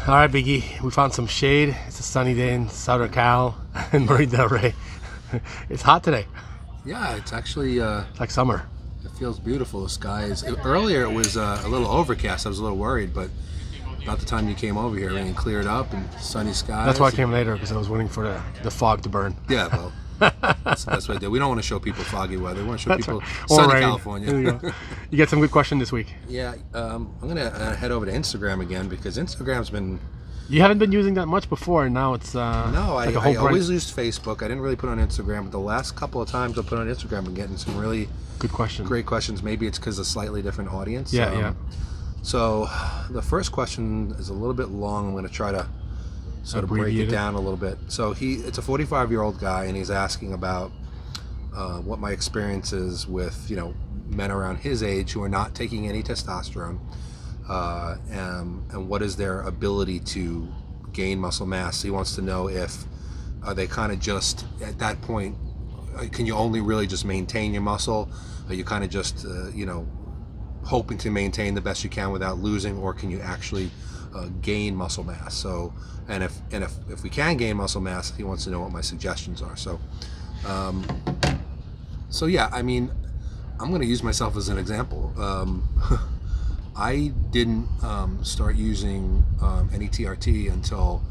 All right, Biggie. We found some shade. It's a sunny day in Southern Cal in Marina Del Rey. It's hot today. Yeah, it's actually It's like summer. it feels beautiful. The sky is earlier it was a little overcast. I was a little worried, but about the time you came over here, everything cleared up and sunny skies. That's why I came later, because I was waiting for the fog to burn. Yeah, well, that's the best way to do it. We don't want to show people foggy weather. We want to show That's people right. Or sunny rain. California. There you go. You get some good question this week. Yeah, I'm gonna head over to Instagram again because Instagram's been. You haven't been using that much before, and now it's No, like a I whole always used Facebook. I didn't really put on Instagram, but the last couple of times I put on Instagram, I'm getting some really good question. great questions. Maybe it's because of a slightly different audience. Yeah. So the first question is a little bit long. I'm going to try to sort of break Abbreviate it it. down a little bit. So it's a 45-year-old guy, and he's asking about what my experience is with men around his age who are not taking any testosterone, and what is their ability to gain muscle mass. He wants to know if they kind of just at that point, can you only really just maintain your muscle? Are you kind of just hoping to maintain the best you can without losing, or can you actually gain muscle mass? So, and if we can gain muscle mass, he wants to know what my suggestions are. So yeah, I mean, I'm going to use myself as an example. I didn't start using any TRT until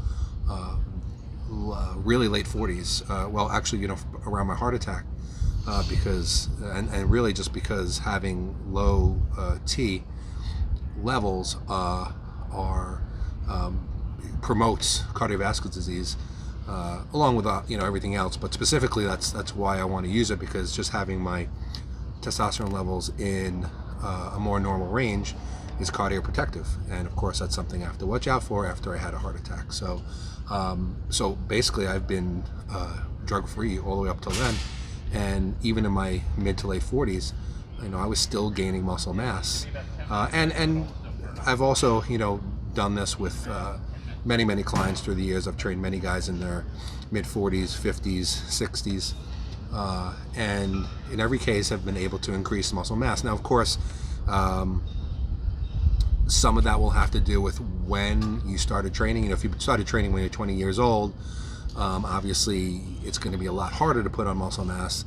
really late 40s. Well, actually, around my heart attack. Because and really just because having low T levels promotes cardiovascular disease, along with everything else. But specifically, that's why I want to use it, because just having my testosterone levels in a more normal range is cardioprotective, and of course that's something I have to watch out for after I had a heart attack. So basically, I've been drug-free all the way up till then. And even in my mid to late 40s, I was still gaining muscle mass. And I've also, done this with many clients through the years. I've trained many guys in their mid 40s, 50s, 60s. And in every case, I've been able to increase muscle mass. Now, of course, some of that will have to do with when you started training. If you started training when you're 20 years old, obviously it's going to be a lot harder to put on muscle mass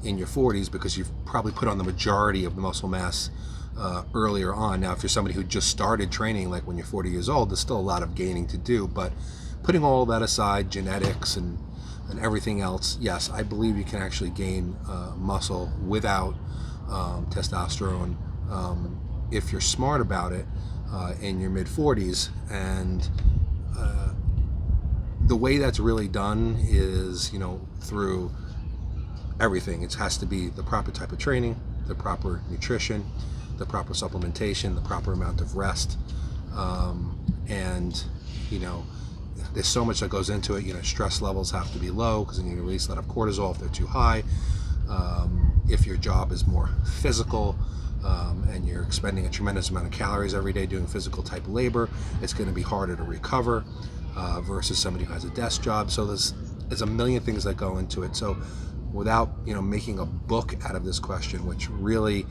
in your 40s, because you've probably put on the majority of the muscle mass earlier on. Now, if you're somebody who just started training like when you're 40 years old, there's still a lot of gaining to do. But putting all that aside, genetics and everything else, yes, I believe you can actually gain muscle without testosterone if you're smart about it in your mid 40s. And the way that's really done is, through everything. It has to be the proper type of training, the proper nutrition, the proper supplementation, the proper amount of rest, and there's so much that goes into it. Stress levels have to be low, because then you release a lot of cortisol if they're too high. If your job is more physical, and you're expending a tremendous amount of calories every day doing physical type labor, it's going to be harder to recover versus somebody who has a desk job. So there's a million things that go into it. So without making a book out of this question, which really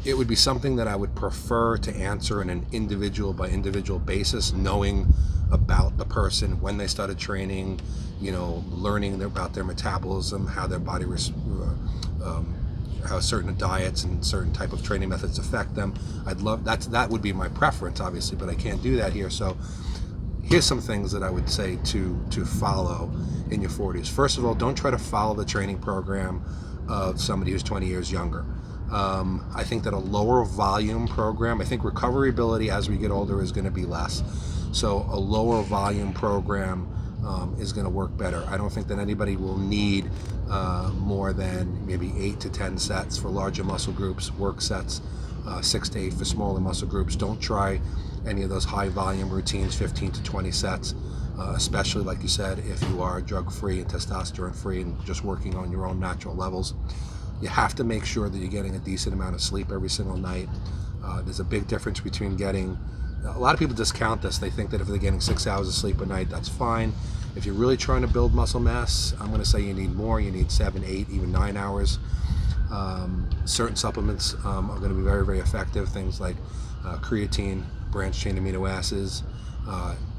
it would be something that I would prefer to answer in an individual by individual basis, knowing about the person, when they started training, learning about their metabolism, how their body how certain diets and certain type of training methods affect them. I'd love that would be my preference, obviously, but I can't do that here. So here's some things that I would say to follow in your 40s. First of all, don't try to follow the training program of somebody who's 20 years younger. I think that a lower volume program, I think recoverability as we get older is going to be less. So a lower volume program is going to work better. I don't think that anybody will need more than maybe 8 to 10 sets for larger muscle groups, work sets, 6 to 8 for smaller muscle groups. Don't try any of those high volume routines, 15 to 20 sets, especially like you said, if you are drug-free and testosterone-free and just working on your own natural levels. You have to make sure that you're getting a decent amount of sleep every single night. There's a big difference between getting, a lot of people discount this. They think that if they're getting 6 hours of sleep a night, that's fine. If you're really trying to build muscle mass, I'm going to say you need more. You need 7, 8, even 9 hours. Certain supplements are going to be very, very effective. Things like creatine, branched chain amino acids,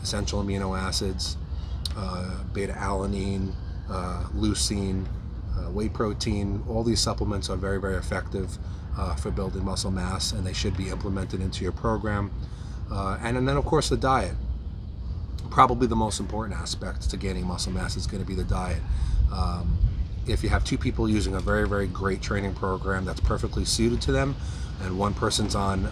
essential amino acids, beta-alanine, leucine, whey protein. All these supplements are very, very effective for building muscle mass, and they should be implemented into your program. And then, of course, the diet. Probably the most important aspect to gaining muscle mass is going to be the diet. If you have two people using a very, very great training program that's perfectly suited to them, and one person's on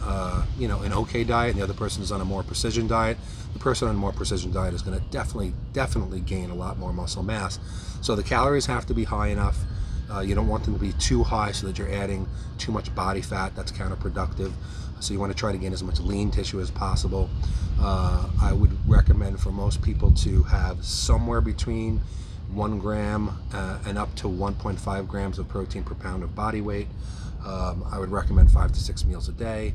an okay diet and the other person is on a more precision diet, the person on a more precision diet is going to definitely gain a lot more muscle mass. So the calories have to be high enough. You don't want them to be too high so that you're adding too much body fat. That's counterproductive. So you want to try to gain as much lean tissue as possible. I would recommend for most people to have somewhere between 1 gram and up to 1.5 grams of protein per pound of body weight. I would recommend 5 to 6 meals a day.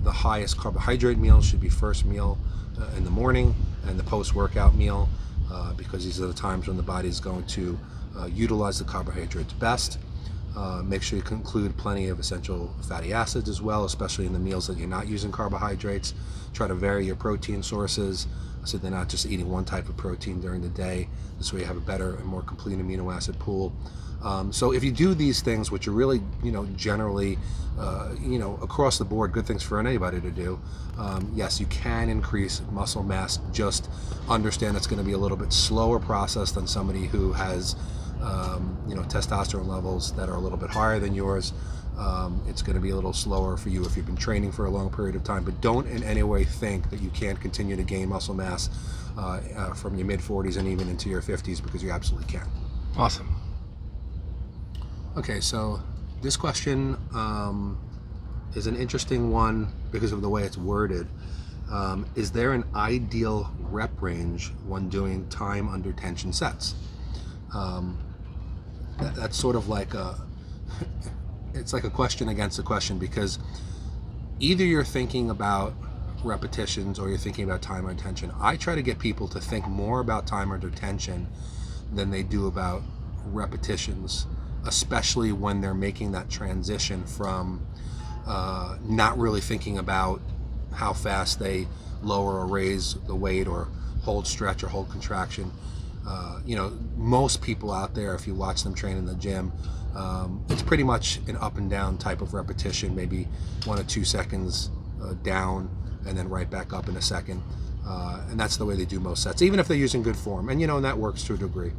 The highest carbohydrate meal should be first meal in the morning and the post-workout meal, because these are the times when the body is going to utilize the carbohydrates best. Make sure you include plenty of essential fatty acids as well, especially in the meals that you're not using carbohydrates. Try to vary your protein sources so they're not just eating one type of protein during the day. This way you have a better and more complete amino acid pool. So if you do these things, which are really, generally, across the board, good things for anybody to do, yes, you can increase muscle mass. Just understand it's going to be a little bit slower process than somebody who has testosterone levels that are a little bit higher than yours. It's going to be a little slower for you if you've been training for a long period of time, but don't in any way think that you can't continue to gain muscle mass from your mid-40s and even into your 50s, because you absolutely can. Awesome. Okay, so this question is an interesting one because of the way it's worded. Is there an ideal rep range when doing time under tension sets? That's sort of like it's like a question against a question, because either you're thinking about repetitions or you're thinking about time under tension. I try to get people to think more about time under tension than they do about repetitions, especially when they're making that transition from not really thinking about how fast they lower or raise the weight or hold stretch or hold contraction. Most people out there, if you watch them train in the gym, it's pretty much an up and down type of repetition, maybe 1 or 2 seconds down and then right back up in a second. And that's the way they do most sets, even if they're using good form. And, and that works to a degree.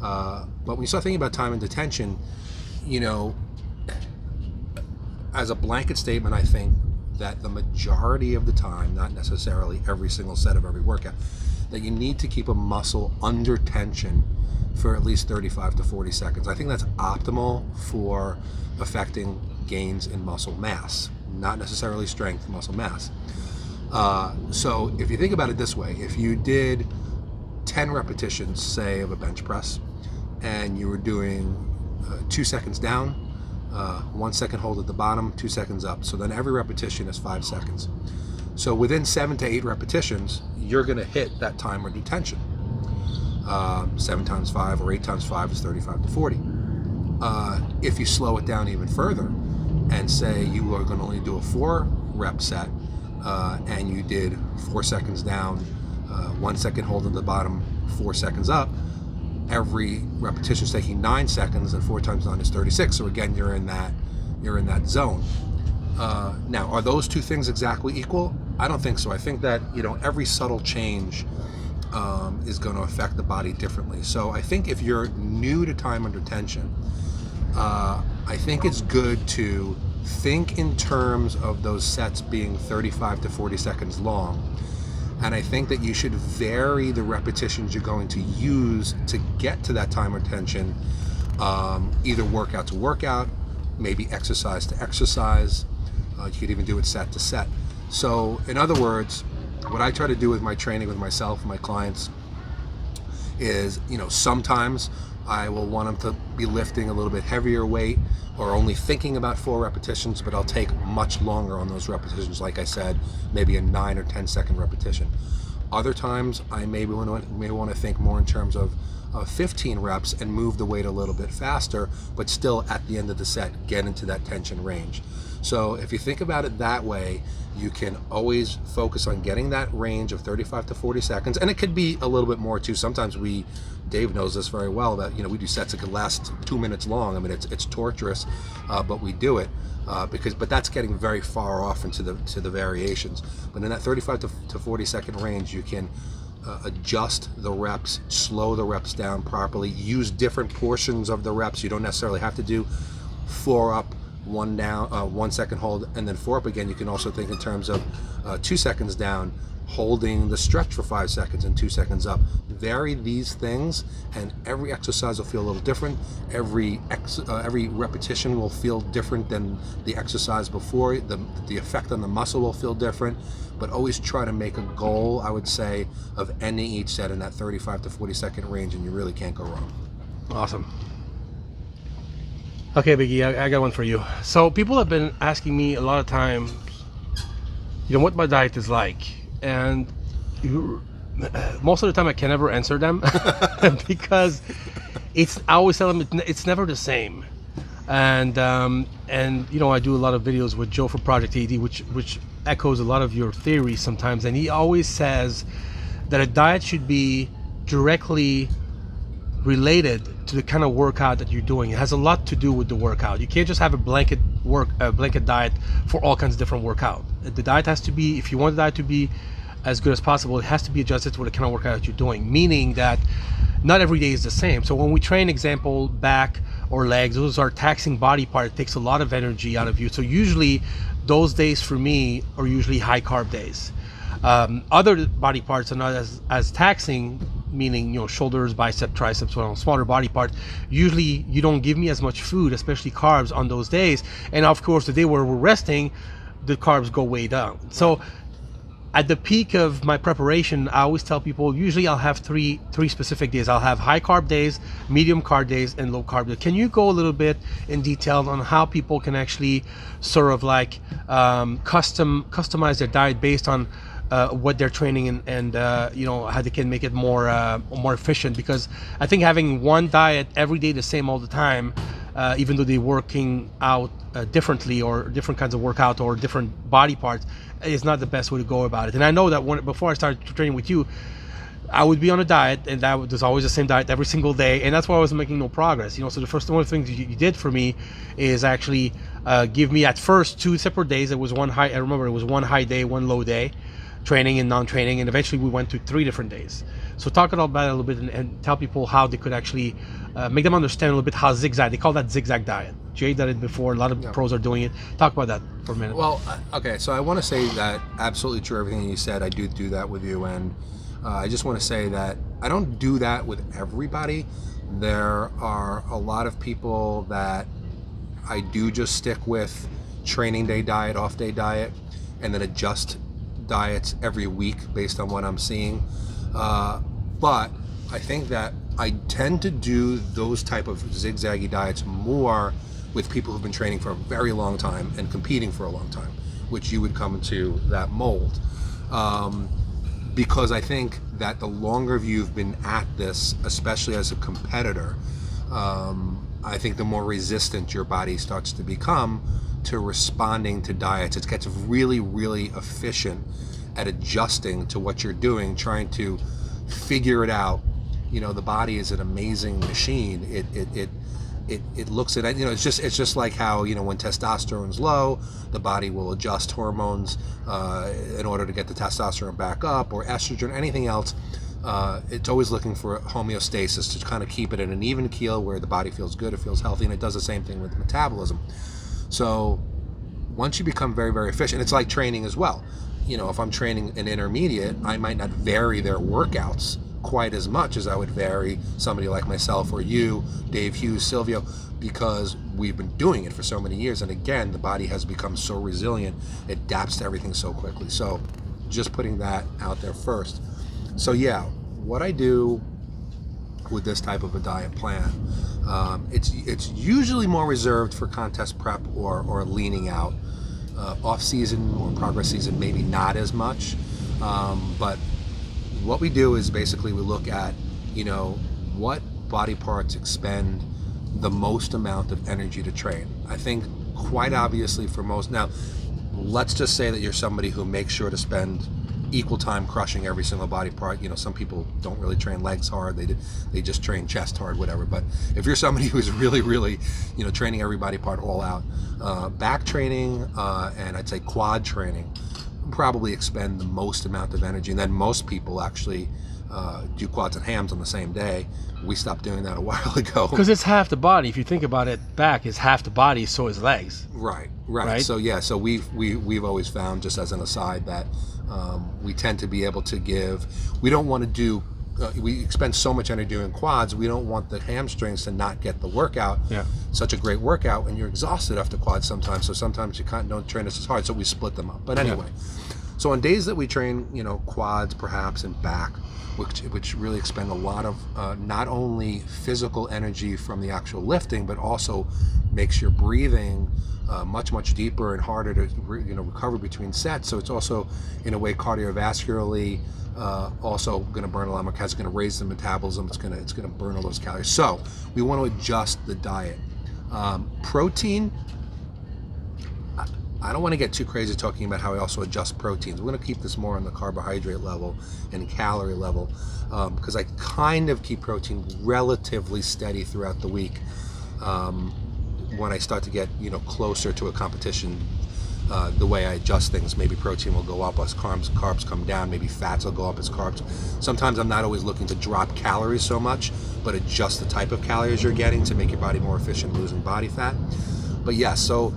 But when you start thinking about time and detention, as a blanket statement, I think that the majority of the time, not necessarily every single set of every workout, that you need to keep a muscle under tension for at least 35 to 40 seconds. I think that's optimal for affecting gains in muscle mass, not necessarily strength, muscle mass. So if you think about it this way, if you did 10 repetitions, say, of a bench press, and you were doing 2 seconds down, 1 second hold at the bottom, 2 seconds up. So then every repetition is 5 seconds. So within 7 to 8 repetitions, you're going to hit that time under tension. 7 times 5 or 8 times 5 is 35 to 40. If you slow it down even further and say you are going to only do a 4 rep set, and you did 4 seconds down, 1 second hold at the bottom, 4 seconds up, every repetition is taking 9 seconds, and 4 times 9 is 36. So again, you're in that zone. Now, are those two things exactly equal? I don't think so. I think that every subtle change is going to affect the body differently. So I think if you're new to time under tension, I think it's good to think in terms of those sets being 35 to 40 seconds long. And I think that you should vary the repetitions you're going to use to get to that time retention, either workout to workout, maybe exercise to exercise. You could even do it set to set. So in other words, what I try to do with my training with myself and my clients is, sometimes I will want them to be lifting a little bit heavier weight or only thinking about 4 repetitions, but I'll take much longer on those repetitions. Like I said, maybe a 9 or 10 second repetition. Other times I may want to think more in terms of 15 reps and move the weight a little bit faster, but still at the end of the set get into that tension range. So if you think about it that way, you can always focus on getting that range of 35 to 40 seconds. And it could be a little bit more too. Sometimes Dave knows this very well, that we do sets that could last 2 minutes long. I mean, it's torturous, but we do it but that's getting very far off into the variations. But in that 35 to 40 second range, you can adjust the reps, slow the reps down properly, use different portions of the reps. You don't necessarily have to do 4 up, 1 down, 1 second hold, and then 4 up again. You can also think in terms of 2 seconds down, holding the stretch for 5 seconds and 2 seconds up. Vary these things, and every exercise will feel a little different. Every repetition will feel different than the exercise before. The effect on the muscle will feel different. But always try to make a goal, I would say, of ending each set in that 35 to 40 second range, and you really can't go wrong. Awesome. Okay, Biggie, I got one for you. So people have been asking me a lot of times, what my diet is like, and most of the time I can never answer them because I always tell them it's never the same. And I do a lot of videos with Joe from Project AD, which echoes a lot of your theories sometimes, and he always says that a diet should be directly related to the kind of workout that you're doing. It has a lot to do with the workout. You can't just have a blanket diet for all kinds of different workout. The diet has to be, if you want the diet to be as good as possible, it has to be adjusted to the kind of workout that you're doing, meaning that not every day is the same. So when we train, example, back or legs, those are taxing body part. It takes a lot of energy out of you. So usually those days for me are usually high carb days. Other body parts are not as taxing, meaning shoulders, bicep, triceps, smaller body parts. Usually you don't give me as much food, especially carbs, on those days. And of course, the day where we're resting, the carbs go way down. So at the peak of my preparation, I always tell people, usually I'll have three specific days. I'll have high carb days, medium carb days, and low carb days. Can you go a little bit in detail on how people can actually sort of like customize their diet based on what they're training and how they can make it more efficient? Because I think having one diet every day the same all the time, even though they're working out differently, or different kinds of workout or different body parts, is not the best way to go about it. And I know that before I started training with you, I would be on a diet, and that was always the same diet every single day, and that's why I was making no progress. So the first one of the things you did for me is actually give me at first 2 separate days. It was one high. I remember it was one high day, one low day, training and non-training, and eventually we went to 3 different days. So talk about that a little bit and tell people how they could actually make them understand a little bit how Zig Zag. They call that Zig Zag diet. Jay did it before. A lot of pros are doing it. Talk about that for a minute. Well, okay. So I want to say that absolutely true. Everything you said, I do that with you, and I just want to say that I don't do that with everybody. There are a lot of people that I do just stick with training day diet, off day diet, and then adjust diets every week based on what I'm seeing. But I think that I tend to do those type of zigzaggy diets more with people who've been training for a very long time and competing for a long time, which you would come into that mold. Because I think that the longer you've been at this, especially as a competitor, I think the more resistant your body starts to become to responding to diets. It gets really, really efficient at adjusting to what you're doing, trying to figure it out. The body is an amazing machine. It looks at it. It's just like how when testosterone's low, the body will adjust hormones in order to get the testosterone back up, or estrogen, anything else. It's always looking for homeostasis to kind of keep it in an even keel where the body feels good, it feels healthy, and it does the same thing with metabolism. So once you become very, very efficient, it's like training as well. If I'm training an intermediate, I might not vary their workouts quite as much as I would vary somebody like myself or you, Dave Hughes, Silvio, because we've been doing it for so many years. And again, the body has become so resilient, it adapts to everything so quickly. So just putting that out there first. So yeah, what I do with this type of a diet plan, it's usually more reserved for contest prep or leaning out. Off season or progress season, maybe not as much. But what we do is basically we look at, what body parts expend the most amount of energy to train. I think quite obviously for most. Now, let's just say that you're somebody who makes sure to spend equal time crushing every single body part. Some people don't really train legs hard, they just train chest hard, whatever. But if you're somebody who's really training every body part all out, back training and I'd say quad training probably expend the most amount of energy. And then most people actually do quads and hams on the same day. We stopped doing that a while ago because it's half the body. If you think about it, back is half the body, so is legs. Right. So we've always found, just as an aside, that we tend to be able to give. We don't want to do. We expend so much energy doing quads. We don't want the hamstrings to not get the workout. Yeah. Such a great workout, and you're exhausted after quads sometimes. So sometimes you don't train as hard. So we split them up. But anyway, so on days that we train, quads perhaps and back, which really expend a lot of not only physical energy from the actual lifting, but also makes your breathing much deeper and harder to recover between sets. So it's also in a way cardiovascularly also going to burn a lot more calories. It's going to raise the metabolism. It's going to burn all those calories. So we want to adjust the diet. Protein. I don't want to get too crazy talking about how we also adjust proteins. We're going to keep this more on the carbohydrate level and calorie level because I kind of keep protein relatively steady throughout the week. When I start to get closer to a competition, the way I adjust things, maybe protein will go up as carbs come down, maybe fats will go up as carbs. Sometimes I'm not always looking to drop calories so much, but adjust the type of calories you're getting to make your body more efficient losing body fat. But yeah, so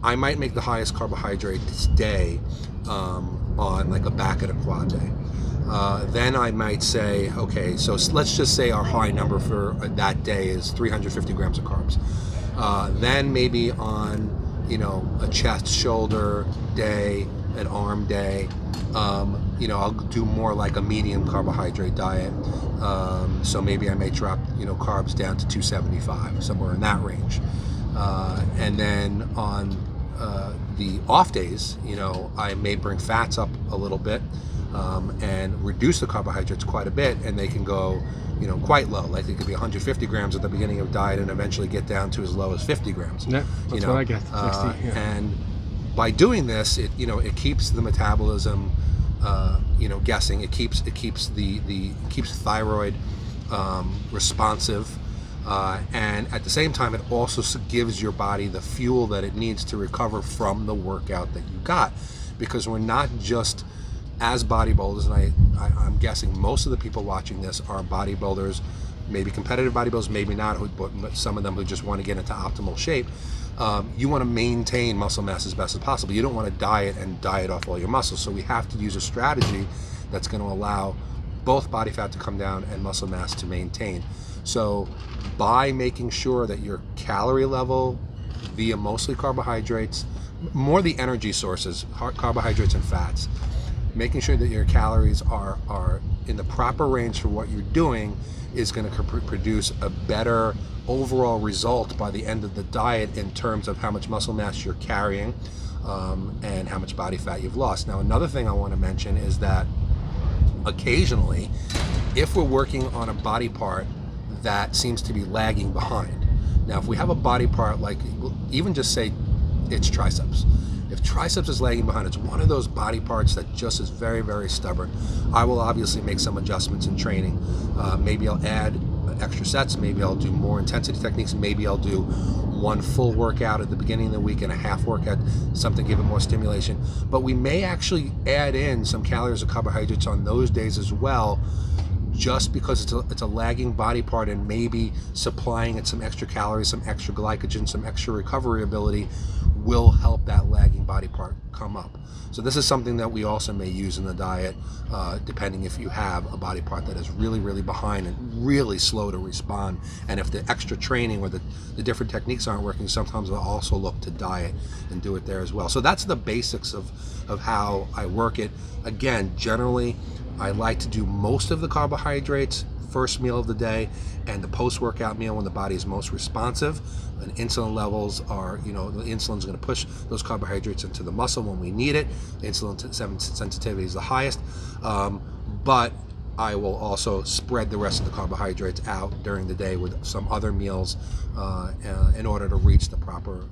I might make the highest carbohydrates day on like a back and a quad day. Then I might say, okay, so let's just say our high number for that day is 350 grams of carbs. Then maybe on a chest, shoulder day, an arm day, I'll do more like a medium carbohydrate diet. So maybe I may drop carbs down to 275, somewhere in that range. And then on the off days, I may bring fats up a little bit and reduce the carbohydrates quite a bit, and they can go quite low. Like it could be 150 grams at the beginning of diet and eventually get down to as low as 50 grams. Yeah, that's what I get. 60, And by doing this, it keeps the metabolism guessing. It keeps keeps thyroid responsive. And at the same time, it also gives your body the fuel that it needs to recover from the workout that you got, because we're not just as bodybuilders, and I'm guessing most of the people watching this are bodybuilders, maybe competitive bodybuilders, maybe not, but some of them who just want to get into optimal shape. You want to maintain muscle mass as best as possible. You don't want to diet off all your muscles. So we have to use a strategy that's going to allow both body fat to come down and muscle mass to maintain. So by making sure that your calorie level via mostly carbohydrates, more the energy sources, carbohydrates and fats, making sure that your calories are in the proper range for what you're doing is going to produce a better overall result by the end of the diet in terms of how much muscle mass you're carrying and how much body fat you've lost. Now, another thing I want to mention is that occasionally, if we're working on a body part that seems to be lagging behind. Now, if we have a body part like, even just say it's triceps. If triceps is lagging behind, it's one of those body parts that just is very stubborn. I will obviously make some adjustments in training. Maybe I'll add extra sets, maybe I'll do more intensity techniques, maybe I'll do one full workout at the beginning of the week and a half workout, something to give it more stimulation. But we may actually add in some calories or carbohydrates on those days as well, just because it's a lagging body part, and maybe supplying it some extra calories, some extra glycogen, some extra recovery ability will help that lagging body part come up. So this is something that we also may use in the diet, depending if you have a body part that is really behind and really slow to respond. And if the extra training or the different techniques aren't working, sometimes I'll also look to diet and do it there as well. So that's the basics of how I work it. Again, generally, I like to do most of the carbohydrates first meal of the day and the post-workout meal when the body is most responsive and insulin levels are, the insulin's going to push those carbohydrates into the muscle when we need it. Insulin sensitivity is the highest. But I will also spread the rest of the carbohydrates out during the day with some other meals in order to reach the proper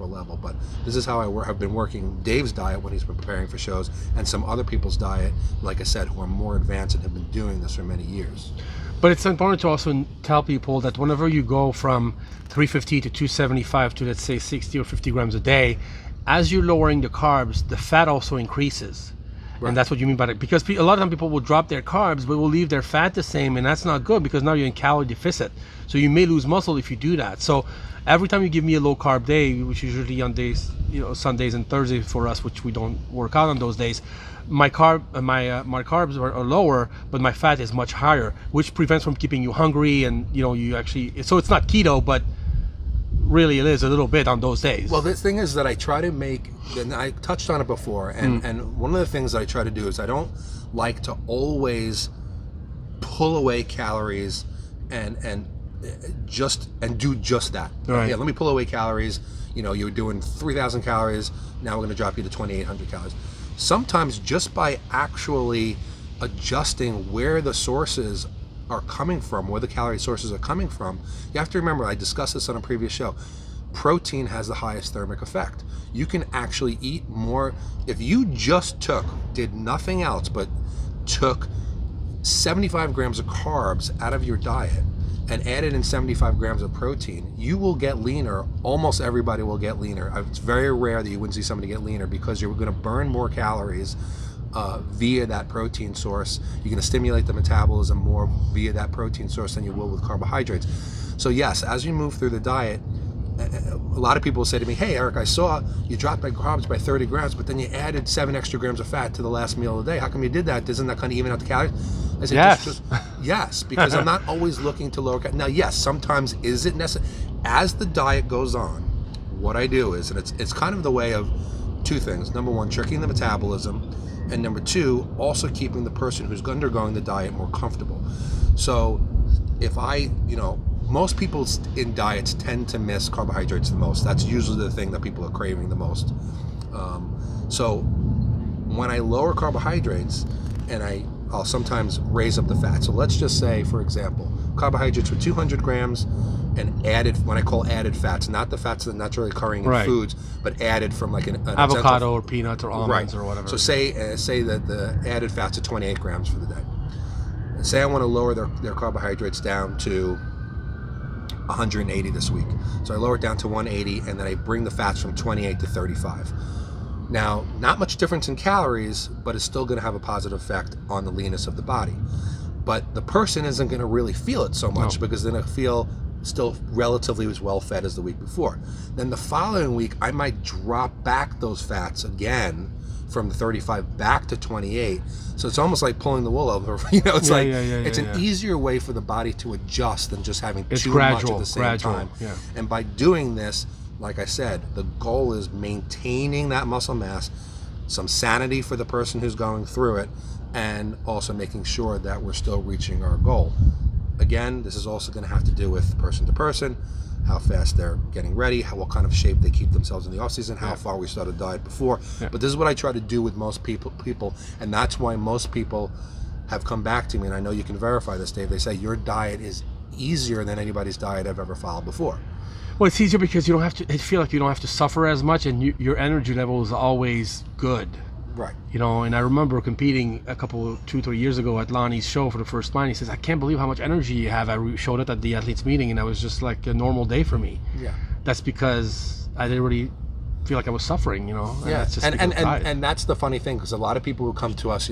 level. But this is how I have been working Dave's diet when he's been preparing for shows, and some other people's diet, like I said, who are more advanced and have been doing this for many years. But it's important to also tell people that whenever you go from 350 to 275 to, let's say, 60 or 50 grams a day, as you're lowering the carbs, the fat also increases. Right. And that's what you mean by it. Because a lot of time people will drop their carbs, but will leave their fat the same, and that's not good because now you're in calorie deficit. So you may lose muscle if you do that. So every time you give me a low carb day, which is usually on days, Sundays and Thursdays for us, which we don't work out on those days, my carbs are lower, but my fat is much higher, which prevents from keeping you hungry, and you actually. So it's not keto, but really it is a little bit on those days. Well, the thing is that I try to make, and I touched on it before, and one of the things that I try to do is I don't like to always pull away calories and do just that. Right. Yeah, let me pull away calories. You're doing 3,000 calories. Now we're going to drop you to 2,800 calories. Sometimes just by actually adjusting where the sources are coming from, where the calorie sources are coming from, you have to remember, I discussed this on a previous show, protein has the highest thermic effect. You can actually eat more. If you just did nothing else but took 75 grams of carbs out of your diet and added in 75 grams of protein, you will get leaner. Almost everybody will get leaner. It's very rare that you wouldn't see somebody get leaner because you're going to burn more calories via that protein source. You're going to stimulate the metabolism more via that protein source than you will with carbohydrates. So yes, as you move through the diet, a lot of people say to me, hey Eric, I saw you dropped my carbs by 30 grams, but then you added 7 extra grams of fat to the last meal of the day. How come you did that? Doesn't that kind of even out the calories? I said, yes. Yes, because I'm not always looking to lower calories. Now, yes, sometimes is it necessary? As the diet goes on, what I do is, and it's kind of the way of two things. Number one, tricking the metabolism, and number two, also keeping the person who's undergoing the diet more comfortable. So if most people in diets tend to miss carbohydrates the most. That's usually the thing that people are craving the most. So when I lower carbohydrates, and I'll sometimes raise up the fat. So let's just say, for example, carbohydrates were 200 grams and added, when I call added fats, not the fats that are naturally occurring in foods, but added from like an avocado or peanuts or almonds or whatever. So say that the added fats are 28 grams for the day. Say I want to lower their carbohydrates down to 180 this week. So I lower it down to 180, and then I bring the fats from 28 to 35. Now, not much difference in calories, but it's still going to have a positive effect on the leanness of the body. But the person isn't going to really feel it so much because they're going to feel still relatively as well fed as the week before. Then the following week, I might drop back those fats again from 35 back to 28. So it's almost like pulling the wool over. It's an easier way for the body to adjust than just having too much at the same time. Yeah. And by doing this, like I said, the goal is maintaining that muscle mass, some sanity for the person who's going through it, and also making sure that we're still reaching our goal. Again, this is also going to have to do with person to person, how fast they're getting ready, what kind of shape they keep themselves in the off season, how far we started diet before. Yeah. But this is what I try to do with most people, and that's why most people have come back to me, and I know you can verify this, Dave. They say your diet is easier than anybody's diet I've ever followed before. Well, it's easier because you don't have to. I feel like you don't have to suffer as much, and your energy level is always good. Right. And I remember competing 2-3 years ago at Lonnie's show for the first time. He says, "I can't believe how much energy you have." I showed it at the athletes meeting, and that was just like a normal day for me. Yeah. That's because I didn't really feel like I was suffering. Yeah. And that's the funny thing, because a lot of people who come to us,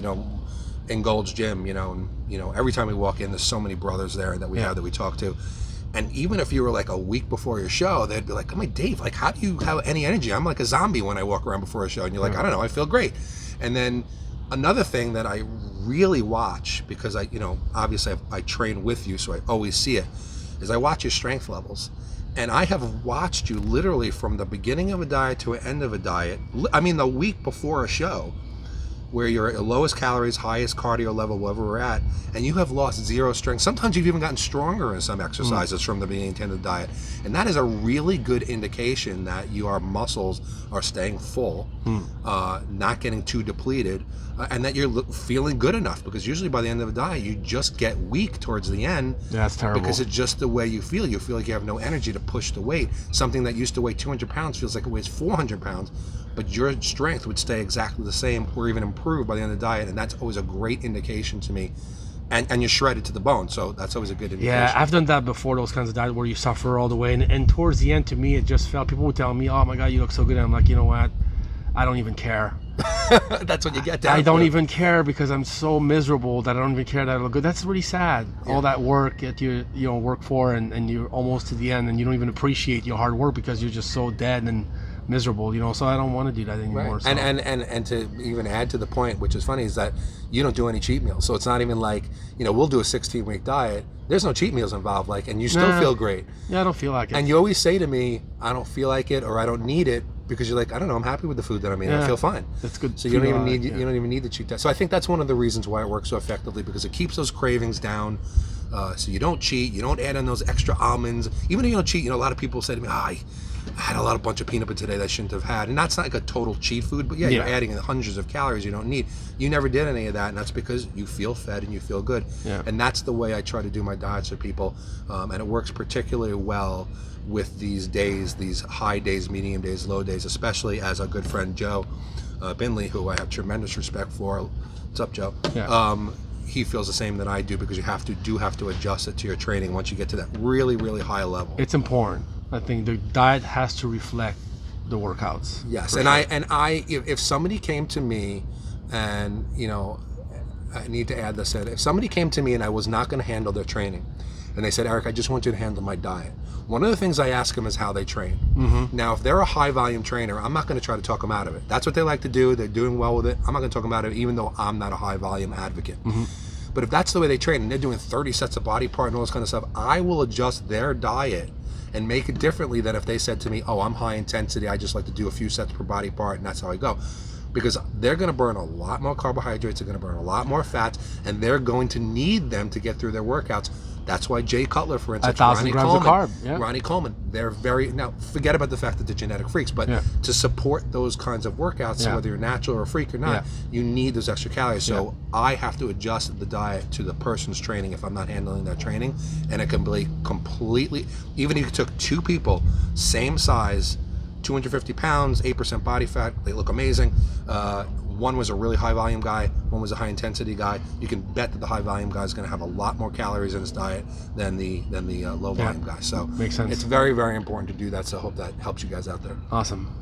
in Gold's Gym, and every time we walk in, there's so many brothers there that we have that we talk to. And even if you were like a week before your show, they'd be like, "Oh my Dave, like how do you have any energy? I'm like a zombie when I walk around before a show." And you're like, "I don't know, I feel great." And then another thing that I really watch, because obviously I train with you, so I always see it, is I watch your strength levels. And I have watched you literally from the beginning of a diet to an end of a diet. I mean, the week before a show, where you're at lowest calories, highest cardio level, wherever we're at, and you have lost zero strength. Sometimes you've even gotten stronger in some exercises from the beginning to the diet. And that is a really good indication that your muscles are staying full, not getting too depleted, and that you're feeling good enough, because usually by the end of the diet, you just get weak towards the end. Yeah, that's terrible. Because it's just the way you feel. You feel like you have no energy to push the weight. Something that used to weigh 200 pounds feels like it weighs 400 pounds. But your strength would stay exactly the same or even improve by the end of the diet, and that's always a great indication to me. And you're shredded to the bone, so that's always a good indication. Yeah, I've done that before, those kinds of diets where you suffer all the way. And towards the end, to me, it just felt, people would tell me, oh my God, you look so good. And I'm like, you know what? I don't even care. That's what you get down I don't to. even care, because I'm so miserable that I don't even care that I look good. That's really sad. Yeah. All that work that you work for, and you're almost to the end, and you don't even appreciate your hard work because you're just so dead and miserable, so I don't want to do that anymore. Right. So. And to even add to the point, which is funny, is that you don't do any cheat meals. So it's not even like, we'll do a 16-week diet. There's no cheat meals involved, and you still feel great. Yeah, I don't feel like it. And you always say to me, I don't feel like it, or I don't need it, because you're like, I don't know, I'm happy with the food that I'm eating. I feel fine. That's good. So you don't even need the cheat diet. So I think that's one of the reasons why it works so effectively, because it keeps those cravings down. So you don't cheat, you don't add in those extra almonds. Even if you don't cheat, a lot of people say to me, I had a bunch of peanut butter today that I shouldn't have had. And that's not like a total cheat food, but you're adding in hundreds of calories you don't need. You never did any of that, and that's because you feel fed and you feel good. Yeah. And that's the way I try to do my diets for people. And it works particularly well with these days, these high days, medium days, low days, especially as our good friend Joe Binley, who I have tremendous respect for. What's up, Joe? Yeah. He feels the same that I do, because you have to adjust it to your training once you get to that really, really high level. It's important. I think the diet has to reflect the workouts. Yes, and sure. If somebody came to me, and I need to add this in, if somebody came to me and I was not going to handle their training, and they said, Eric, I just want you to handle my diet, one of the things I ask them is how they train. Mm-hmm. Now, if they're a high volume trainer, I'm not going to try to talk them out of it. That's what they like to do. They're doing well with it. I'm not going to talk them out of it, even though I'm not a high volume advocate. Mm-hmm. But if that's the way they train, and they're doing 30 sets of body part and all this kind of stuff, I will adjust their diet and make it differently than if they said to me, oh, I'm high intensity, I just like to do a few sets per body part, and that's how I go. Because they're going to burn a lot more carbohydrates, they're going to burn a lot more fats, and they're going to need them to get through their workouts. That's why Jay Cutler, for instance, 1,000 grams of carb. Yeah. Ronnie Coleman, they're now forget about the fact that they're genetic freaks, but to support those kinds of workouts, whether you're natural or a freak or not, you need those extra calories. So I have to adjust the diet to the person's training if I'm not handling that training, and it can be completely, even if you took two people, same size, 250 pounds, 8% body fat, they look amazing. One was a really high volume guy, one was a high intensity guy. You can bet that the high volume guy is going to have a lot more calories in his diet than the low volume guy. So makes sense. It's very, very important to do that. So I hope that helps you guys out there. Awesome.